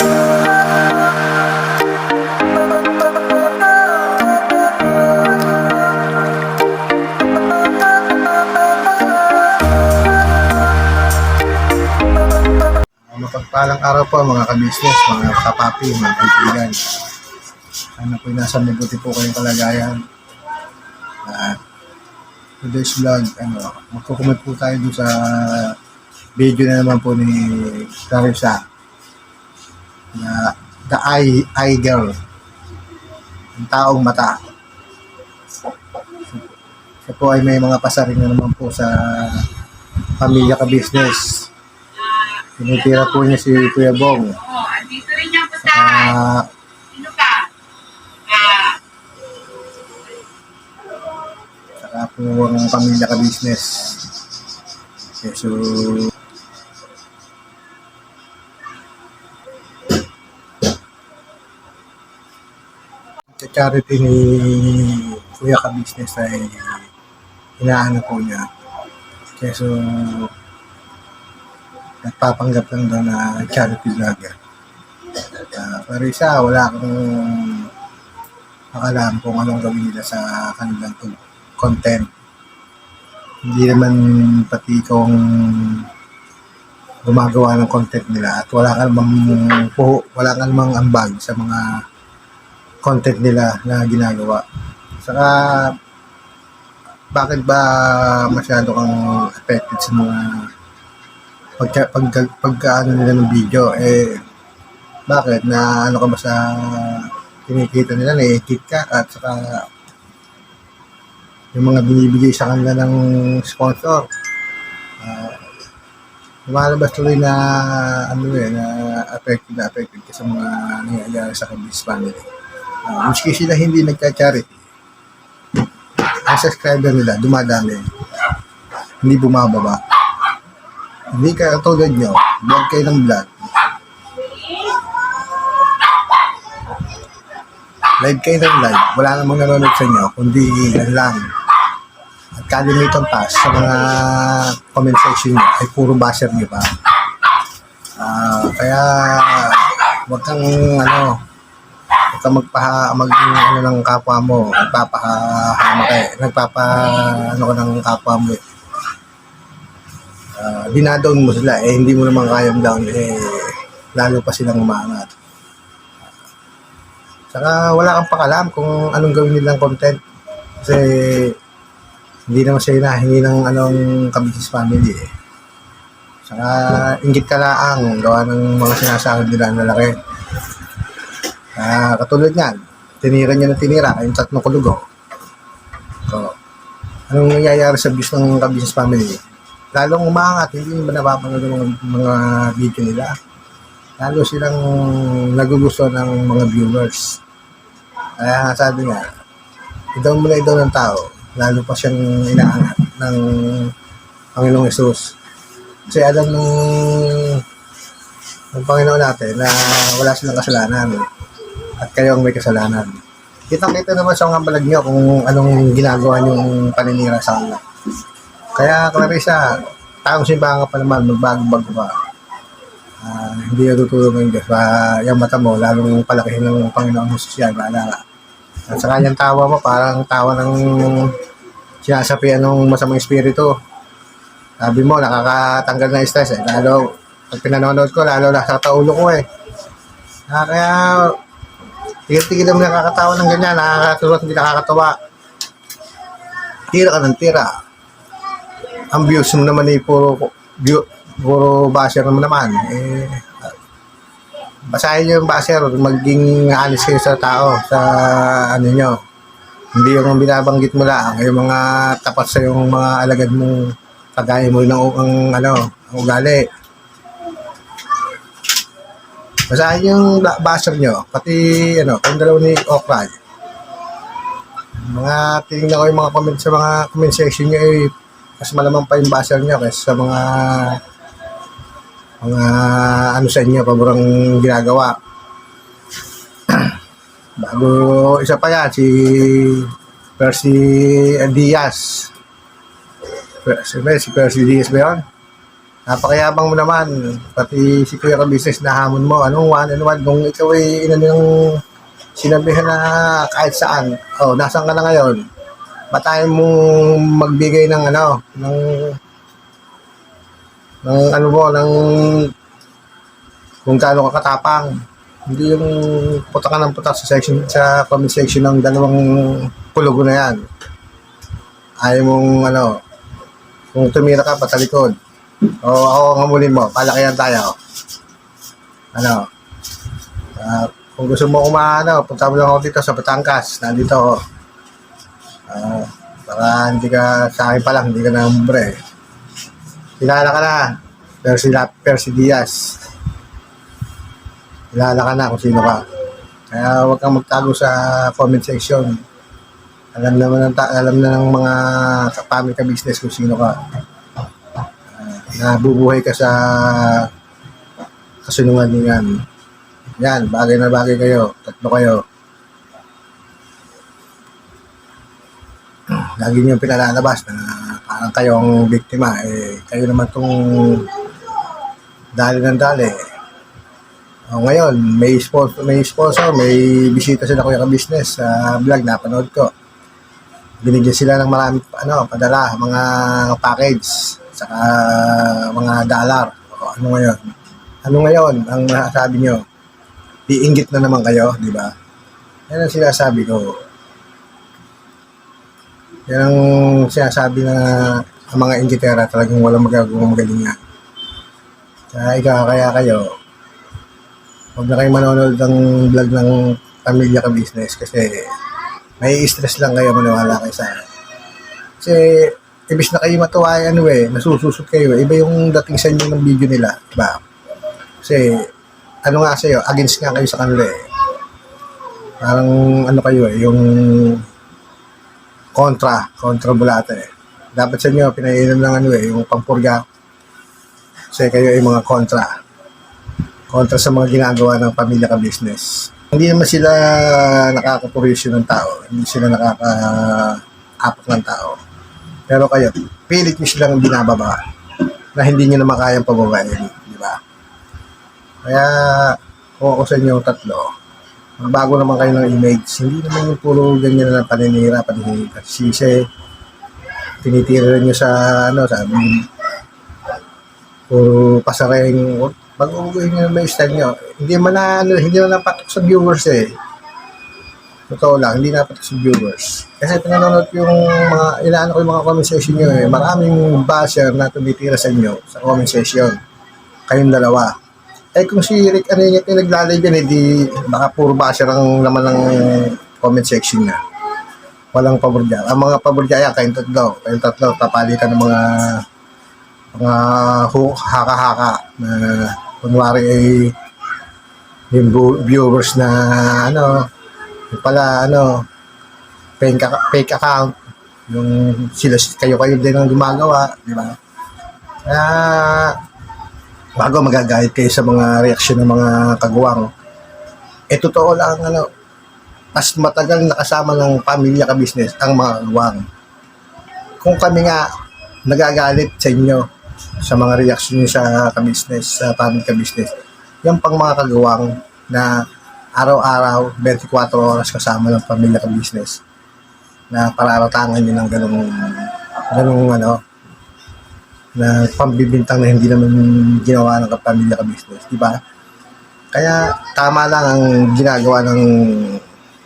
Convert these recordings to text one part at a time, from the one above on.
Mapagpalang araw po mga ka-business, mga kapapi, mga kaibigan. Sana po nasa mabuti po kayong kalagayan. Today's vlog, magkukumit po tayo dun sa video na naman po ni Clarissa na The Eye Girl, ang taong mata. Siya po ay may mga pasaring na naman po sa pamilya ka-business. Tinitira po niya si Kuya Bong. Andito rin niya puntahan. Sino ka? Saka po ang pamilya ka-business. Okay, so charity ni Kuya ka-business ay inaano po niya. Okay, so nagpapanggap lang daw na charity vlogger. Clarissa, wala akong makalam kung anong gawin nila sa kanilang content. Hindi naman pati kung gumagawa ng content nila at wala ka namang ambag sa mga content nila na ginagawa. Saka bakit ba masyado kang affected sa mga pagkaano nila ng video, bakit na ano ka ba sa kinikita nila, na-edit ka at saka yung mga binibigay sa kanila ng sponsor, lumalabas tuloy na na affected ka sa mga nangyayari sa Kabis family. Miski sila hindi nagka-charity, ang subscriber nila dumadami, hindi bumababa. Hindi ka tulad nyo, vlog kayo ng vlog. Live kayo ng live. Wala namang nanonood sa inyo, kundi yan lang. At kalimitan pa sa mga comment section nyo ay puro basher nyo pa. Kaya wag kang ng kapwa mo, nagpapahama ka ng kapwa mo. Dinadown mo sila, hindi mo naman kayang down, lalo pa silang umangat. Saka wala kang pakalam kung anong gawin nilang content, kasi hindi naman sila hinahingi ng Kabis family. Saka inggit ka lang gawa ng mga sinasahod nila na laki. Katulad yan, tinira niya ng tinira yung 3 kulugo. So, anong nangyayari sa views ng Kabis family? Lalong umangat, hindi ba napapanood ng mga video nila? Lalo silang nagugusto ng mga viewers. Kaya sabi nga, idaw mo na idaw ng tao, lalo pa siyang inaangat ng Panginoong Hesus. Kasi alam ng Panginoon natin na wala silang kasalanan at kayo ang may kasalanan. Kitang-kita naman sa mga balag niyo kung anong ginagawa niyong paninira sa kanila. Kaya Clarissa, taong simbahan ka pa naman, magbago-bago ka. Hindi natutulog ng Diyos. Yung mata mo, lalong palakihin ng Panginoong Jesus yan, maalala. At sa kanyang tawa mo, parang tawa ng sinasapian ng masamang espiritu. Sabi mo, nakakatanggal na stress. Lalo, pag pinanonood ko, lalo nakakata ulo ko . Kaya, tigil-tigil naman nakakatawa ng ganyan, nakakatulot, hindi nakakatawa. Tira ka ng tira. Ang views mo naman puro basher naman. Basahin nyo yung basher, maging honest kayo sa tao, sa nyo. Hindi yung binabanggit mo lang, yung mga tapat sa yung mga alagad mong kagaya mo ng ang ugali. Basahin yung basher nyo, pati kayong dalawa ni Okray. Mga tingnan ko yung mga comment sa mga comment section nyo, mas malamang pa yung basher nyo kaysa sa mga sa inyo, paborang ginagawa. Bago isa pa yan, si Percy Diaz. Si Percy Diaz ba yun? Napakayabang mo naman. Pati si Kuya Ka-Business na hamon mo. Anong one and one? Kung ikaw ay inano yung sinabihan na kahit saan. Oh, nasaan ka na ngayon? Batayin mo magbigay ng ano, ng ano mo, ng kung gaano ka katapang. Hindi yung puta ka ng puta sa comment section ng dalawang pulugo na yan. Ayaw mong ano, kung tumira ka patalikod. O ako ang hamulin mo, palakihan tayo. Ano, kung gusto mo kumano, punta mo lang ako dito sa Batangas. Nandito ako. Baka hindi ka, sa akin pa lang, hindi ka na umbre. Kilala ka na. Percy Diaz. Kilala ka na kung sino ka. Kaya huwag kang magtago sa comment section. Alam na ng mga family ka business kung sino ka. Nabubuhay ka sa kasunungalingan. Yan, bagay na bagay kayo. Tatlo kayo. Lagi niyo pinalalabas na parang kayo ang biktima. Kayo naman itong dali ng dali. Ngayon, may sponsor, may bisita sila Kuya Ka-Business sa vlog, napanood ko. Binigyan sila ng marami, padala, mga package, saka mga dollar. Ano ngayon, ang masasabi nyo? Iinggit na naman kayo, di ba? Yan ang sinasabi ko. Yan ang sinasabi na ang mga inggitera talagang walang magagawang magalingan. Kaya kayo, huwag na kayo manonood ng vlog ng Pamilya Ka-Business kasi may stress lang kayo, maniwala kayo sa akin. Kasi, ibis na kayo matuwa nasususot kayo. Iba yung dating sa inyo ng video nila, diba? Kasi, ano nga sa'yo, against nga kayo sa kanila Parang, kayo yung kontra bulate. Dapat sa inyo, pinainom ng yung pampurga. Kasi kayo ay mga kontra sa mga ginagawa ng Pamilya Ka-Business. Hindi naman sila nakakapurisyo ng tao. Hindi sila nakaka-apak ng tao. Pero kayo, pilit nyo silang binababa na hindi nyo naman kayang pababain. Di ba? Kaya, kung ako sa inyo tatlo, magbago naman kayo ng image. Hindi naman yung puro ganyan na paninira. Kasi tinitira nyo sa, puro pasareng. Pag-uwi nyo na may style nyo, hindi na napatok sa viewers Totoo lang, hindi napatok sa viewers. Kasi pinanonood yung mga, ko yung mga comment section nyo Maraming basher na tumitira sa inyo sa comment section. Kayong dalawa. Kung si Rick yung naglalay dyan, baka puro basher ang laman ng comment section niya. Walang pabor dyan. Ang mga pabor dyan, kayong tatlo, papalitan ng mga haka-haka na kunwari ay yung viewers na yung pala fake account yung kayo din ang gumagawa, di ba? Kaya bago magagalit kayo sa mga reaksyon ng mga kagawang, totoo lang mas matagal nakasama ng Pamilya Ka-Business ang mga kagawang. Kung kami nga nagagalit sa inyo sa mga reaksyon nyo sa ka-business, sa Pamilya Ka-Business. Yung pang mga kagawang na araw-araw, 24 oras kasama ng Pamilya Ka-Business na pararatangan nyo ng ganong na pambibintang na hindi naman ginawa ng Pamilya Ka-Business, di ba? Kaya tama lang ang ginagawa ng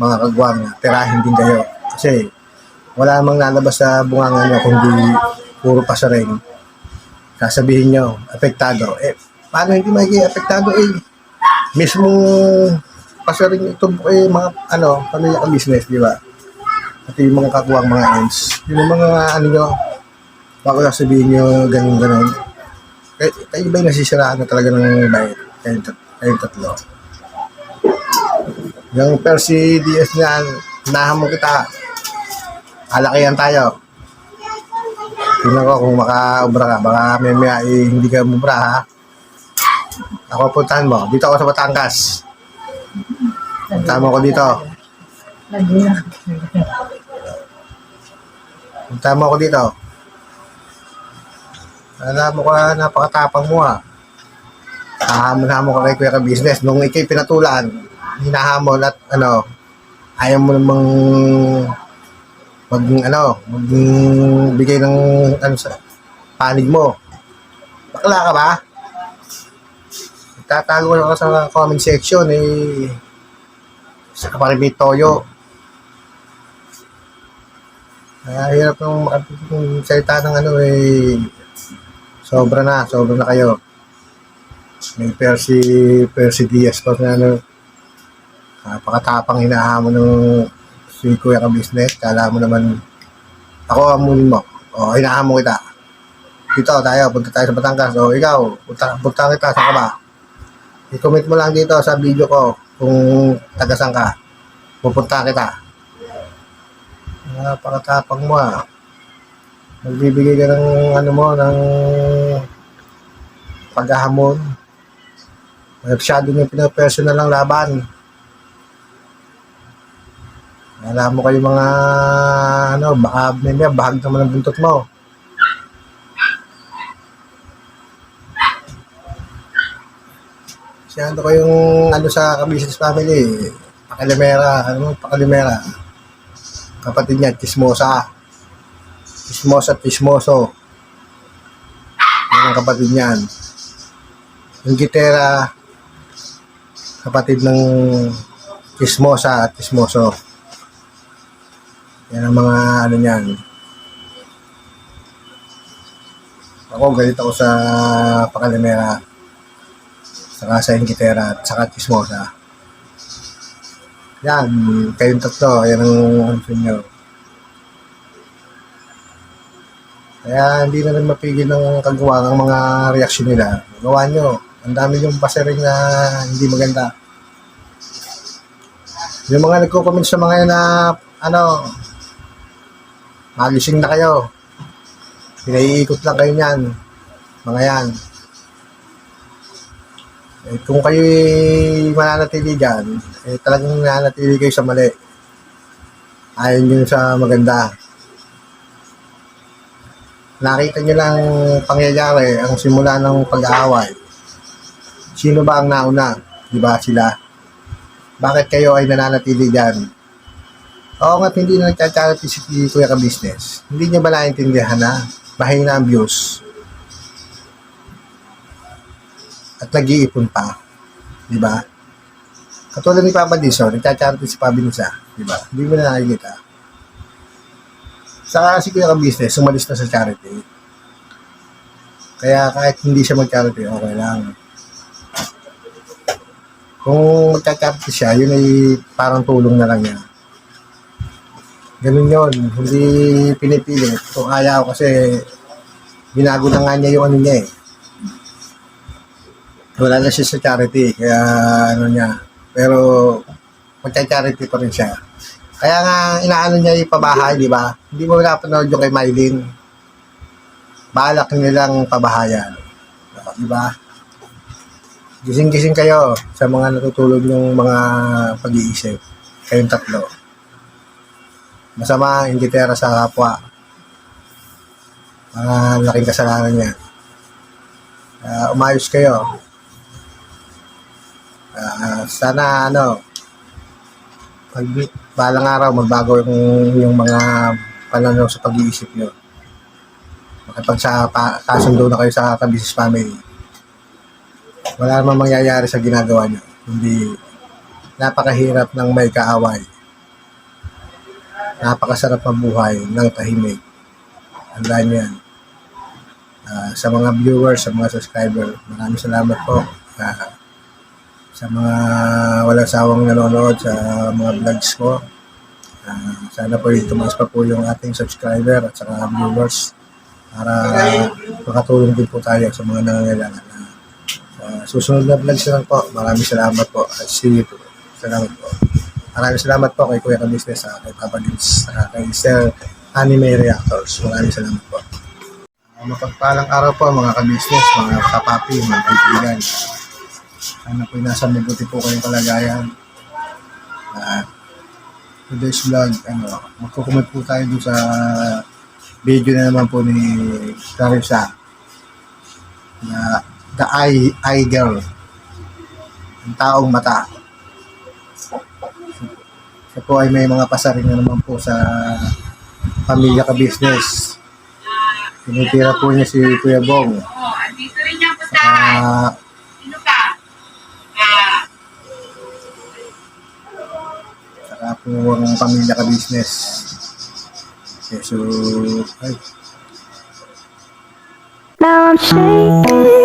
mga kagawang na tirahin din kayo. Kasi wala namang lalabas sa bunganga nyo kundi puro pasaring. Sasabihin nyo, apektado. Paano hindi magiging apektado mismong pasaring ito mga Pamilya Ka-Business, di ba? At yung mga kakuwang mga ends. Yung mga nyo, bago sasabihin nyo ganun. Kayo ba yung nasisiraan na talaga ng bayad? Kayong tatlo. Yung Percy Diaz niyan, hinahan mo kita. Alakihan tayo. Tingnan ko kung maka-ubra ka. Baka may hindi ka umubra, ha? Ako puntahan mo. Dito ako sa Batangas. Puntahan mo ako dito. Puntahan mo ako dito. Alam mo ka, napakatapang mo ah. Hahamon-hamon ka kay Kuya ka business. Nung ikay pinatulan, hinahamon at ayaw mo namang magbigay ng sa panig mo. Bakla ka ba? Tatago ka sa comment section sa kaparimit toyo. Hirap nung salita ng sobra na kayo. May Percy Diaz pa na napakatapang hinahamon ng si Kuya ka business. Kala mo naman ako amunin mo. O, hinahamon kita. Dito tayo, punta tayo sa Batangas. O, ikaw, punta kita, saan ka ba? I-comment mo lang dito sa video ko kung taga-saan ka. Pupunta kita. Napakatapang mo ah. Magbibigay ka ng ng paghahamon. Masyado yung pinapersonal ng laban. Alam mo kayo mga baka bahag naman ang buntot mo. Siyado ko yung sa business family. Pakalimera. Kapatid niya, Chismosa. Chismoso. Yan ang kapatid niyan. Yung gitera, kapatid ng Chismosa at Chismoso. Yan ang mga niyan. Ako, galit ako sa Pakalimera. Saka sa Ingitera at saka Chismosa. Yan, kayong tatlo, yan ang nyo. Kaya hindi na rin mapigil ng kagawa ng mga reaksyon nila. Gawa nyo. Ang dami yung pasering na hindi maganda. Yung mga nagko-comment sa mga yan na magising na kayo. Pinaiikot lang kayo niyan. Mga yan. Kung kayo mananatili dyan, talagang nananatili kayo sa mali. Ayaw nyo sa maganda. Nakita nyo lang pangyayari ang simula ng pag-aaway. Sino ba ang nauna? Diba sila? Bakit kayo ay nananatili dyan? Oo nga't hindi na nagka-charity si Kuya ka business. Hindi nyo ba naintindihan na mahina ang views? At nag-iipon pa. Diba? Katulad ni Papa Dison, nagka-charity si Pabilisa. Diba? Hindi mo na nakikita. Saka si Kuya ka business, sumalis na sa charity. Kaya kahit hindi siya mag-charity, okay lang. Kung magka-charity siya, yun ay parang tulong na lang niya. Ganun yun. Hindi pinipilit. Kung ayaw kasi binago na nga niya yung niya eh. Wala na siya sa charity, kaya niya. Pero magka-charity pa rin siya. Kaya nga inaano niya ipabahay, di ba? Hindi mo napanood yung kay Mylene. Balak nilang pabahayan. Di ba? Gising-gising kayo sa mga natutulog ng mga pag-iisip. Kayong tatlo. Masama, hindi tera sa kapwa. Mga laking kasalanan niya. Umayos kayo. Sana balang araw magbago yung mga pananaw sa pag-iisip nyo. Makipagkasundo na kayo sa business family. Wala namang mangyayari sa ginagawa nyo. Hindi napakahirap ng may kaaway. Napakasarap mabuhay ng tahimik. Tandaan nyo yan. Sa mga viewers, sa mga subscriber, maraming salamat po. Sa mga walang sawang nanonood sa mga vlogs ko. Sana po tumaas pa po yung ating subscriber at saka viewers para makatulong din po tayo sa mga nangangailangan. Susunod na vlogs lang po. Maraming salamat po. See you po. Salamat po. Maraming salamat po kay Kuya ka business, kay Papa Dins, kay Sir Anime Reactors. Maraming salamat po. Mapagpalang araw po mga ka-business, mga kapapi, mga kaibigan. Sana po nasa mabuti po kayong kalagayan. Today's vlog, magkukumit po tayo dun sa video na naman po ni Clarissa. na the eye girl, ang taong mata. Siya po ay may mga pasaring na naman po sa Pamilya Ka Business. Tinitira po niya si Kuya Bong. Oo, andito rin yung pustahan. Sino ka? Saka po ang Pamilya Ka Business. Okay, so, ay, Now I'm shaking.